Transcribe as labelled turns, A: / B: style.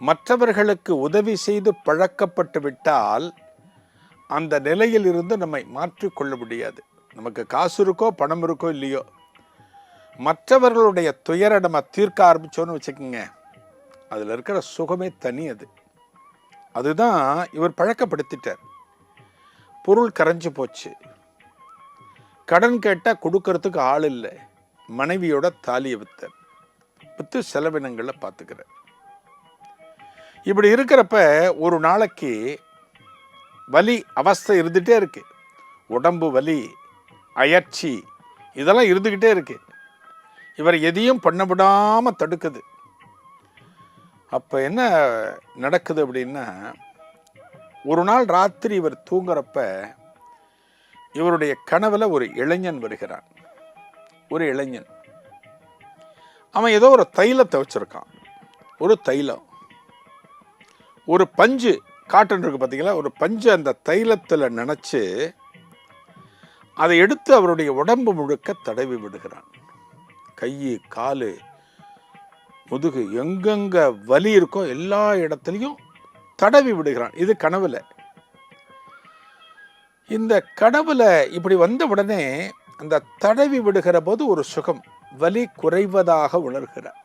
A: மற்றவர்களுக்கு உதவி செய்து பழக்கப்பட்டு விட்டால் அந்த நிலையில் இருந்து நம்மை மாற்றிக்கொள்ள முடியாது. நமக்கு காசு இருக்கோ பணம் இருக்கோ இல்லையோ, மற்றவர்களுடைய துயரை நம்ம தீர்க்க ஆரம்பிச்சோன்னு வச்சுக்கோங்க, அதில் இருக்கிற சுகமே தனி. அதுதான் இவர் பழக்கப்படுத்திட்டார். பொருள் கரைஞ்சு போச்சு, கடன் கேட்டால் கொடுக்கறதுக்கு ஆள் இல்லை, மனைவியோட தாலியை விற்று செலவினங்களை பார்த்துக்கிறார். இப்படி இருக்கிறப்ப ஒரு நாளைக்கு வலி அவஸ்தை இருந்துகிட்டே இருக்கு, உடம்பு வலி, அயற்சி, இதெல்லாம் இருந்துக்கிட்டே இருக்கு. இவர் எதையும் பண்ண விடாமல் தடுக்குது. அப்போ என்ன நடக்குது அப்படின்னா, ஒரு நாள் ராத்திரி இவர் தூங்குறப்ப இவருடைய கனவுல ஒரு இளைஞன் வருகிறான். ஒரு இளைஞன், அவன் ஏதோ ஒரு தைலத்தை வச்சிருக்கான். ஒரு தைலம், ஒரு பஞ்சு, காட்டன் இருக்கு பார்த்தீங்களா, ஒரு பஞ்சு அந்த தைலத்தில் நினச்சி அதை எடுத்து அவருடைய உடம்பு முழுக்க தடவி விடுகிறான். கை, காலு, முதுகு, எங்கெங்க வலி இருக்கோ எல்லா இடத்துலையும் தடவி விடுகிறான். இது கனவுல. இந்த கனவுல இப்படி வந்த உடனே அந்த தடவி விடுகிற போது ஒரு சுகம், வலி குறைவதாக உணர்கிறார்.